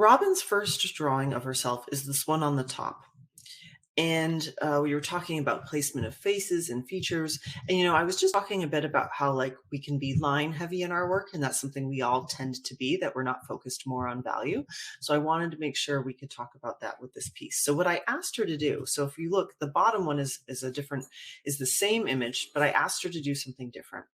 Robin's first drawing of herself is this one on the top. And we were talking about placement of faces and features. And, I was just talking a bit about how, like, we can be line heavy in our work. And that's something we all tend to be, that we're not focused more on value. So I wanted to make sure we could talk about that with this piece. So what I asked her to do, so if you look, the bottom one is the same image, but I asked her to do something different.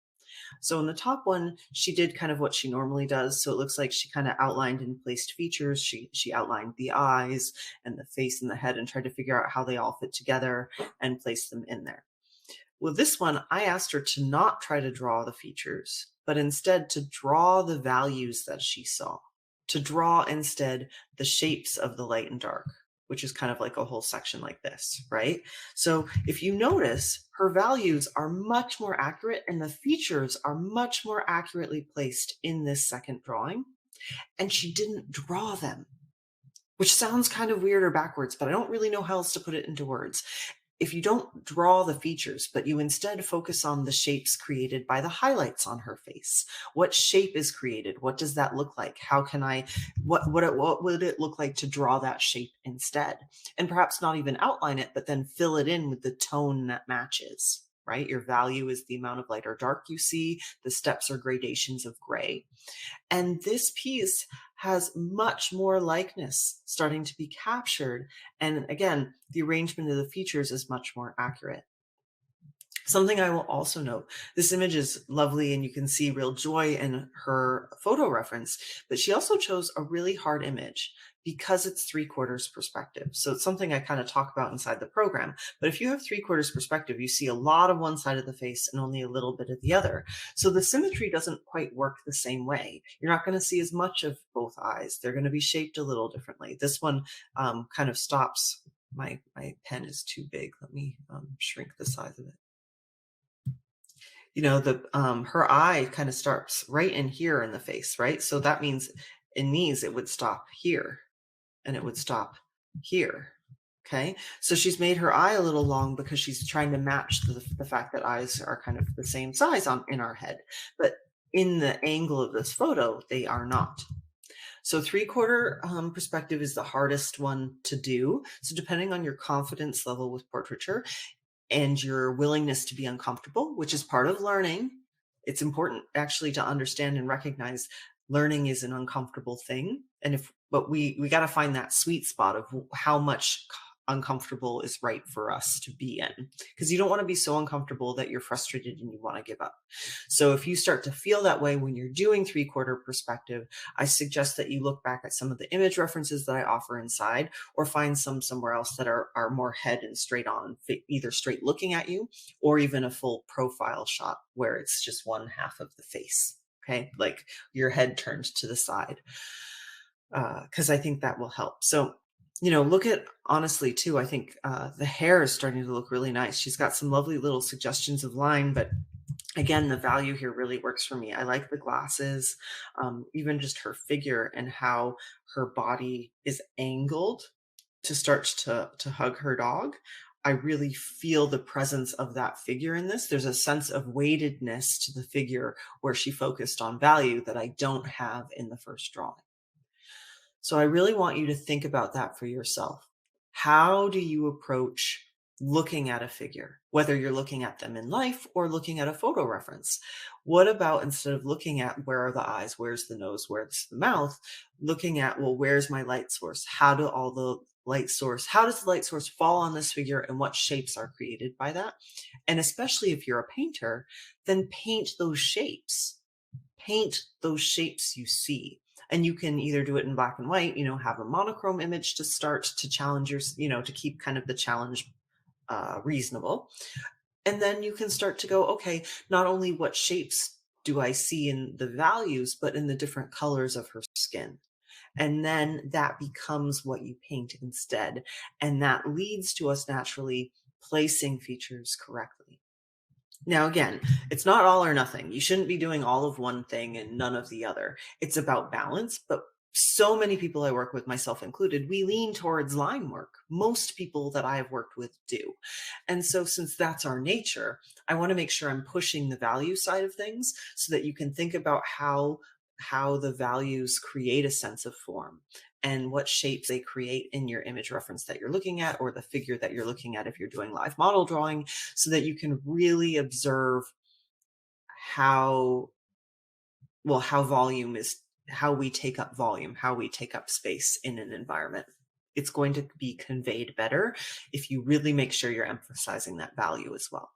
So in the top one, she did kind of what she normally does. So it looks like she kind of outlined and placed features. She outlined the eyes and the face and the head and tried to figure out how they all fit together and place them in there. With this one, I asked her to not try to draw the features, but instead to draw the values that she saw, to draw instead the shapes of the light and dark, which is kind of like a whole section like this, right? So if you notice, her values are much more accurate and the features are much more accurately placed in this second drawing. And she didn't draw them, which sounds kind of weird or backwards, but I don't really know how else to put it into words. If you don't draw the features, but you instead focus on the shapes created by the highlights on her face, what shape is created? What does that look like? How can what would it look like to draw that shape instead? And perhaps not even outline it, but then fill it in with the tone that matches, right? Your value is the amount of light or dark you see. The steps are gradations of gray. And this piece has much more likeness starting to be captured. And again, the arrangement of the features is much more accurate. Something I will also note, this image is lovely and you can see real joy in her photo reference, but she also chose a really hard image because it's 3/4 perspective. So it's something I kind of talk about inside the program. But if you have 3/4 perspective, you see a lot of one side of the face and only a little bit of the other. So the symmetry doesn't quite work the same way. You're not going to see as much of both eyes. They're going to be shaped a little differently. This one kind of stops. My pen is too big. Let me shrink the size of it. Her eye kind of starts right in here in the face, right? So that means in these, it would stop here and it would stop here. Okay. So she's made her eye a little long because she's trying to match the fact that eyes are kind of the same size in our head, but in the angle of this photo, they are not. So 3/4 perspective is the hardest one to do. So depending on your confidence level with portraiture, and your willingness to be uncomfortable, which is part of learning. It's important actually to understand and recognize learning is an uncomfortable thing. But we got to find that sweet spot of how much uncomfortable is right for us to be in, because you don't want to be so uncomfortable that you're frustrated and you want to give up. So if you start to feel that way when you're doing 3/4 perspective, I suggest that you look back at some of the image references that I offer inside, or find some somewhere else that are more head and straight on, either straight looking at you or even a full profile shot where it's just one half of the face. Okay, like your head turned to the side, because I think that will help. So look at, honestly, too, I think the hair is starting to look really nice. She's got some lovely little suggestions of line, but again, the value here really works for me. I like the glasses, even just her figure and how her body is angled to start to hug her dog. I really feel the presence of that figure in this. There's a sense of weightedness to the figure where she focused on value that I don't have in the first drawing. So I really want you to think about that for yourself. How do you approach looking at a figure, whether you're looking at them in life or looking at a photo reference? What about, instead of looking at where are the eyes, where's the nose, where's the mouth, looking at, well, where's my light source? How does the light source fall on this figure, and what shapes are created by that? And especially if you're a painter, then paint those shapes. Paint those shapes you see. And you can either do it in black and white, have a monochrome image to start to challenge to keep kind of the challenge reasonable. And then you can start to go, okay, not only what shapes do I see in the values, but in the different colors of her skin. And then that becomes what you paint instead. And that leads to us naturally placing features correctly. Now, again, it's not all or nothing. You shouldn't be doing all of one thing and none of the other. It's about balance, but so many people I work with, myself included, we lean towards line work. Most people that I have worked with do. And so since that's our nature, I want to make sure I'm pushing the value side of things so that you can think about how how the values create a sense of form and what shapes they create in your image reference that you're looking at, or the figure that you're looking at if you're doing live model drawing, so that you can really observe how, well, how volume is, how we take up volume, how we take up space in an environment. It's going to be conveyed better if you really make sure you're emphasizing that value as well.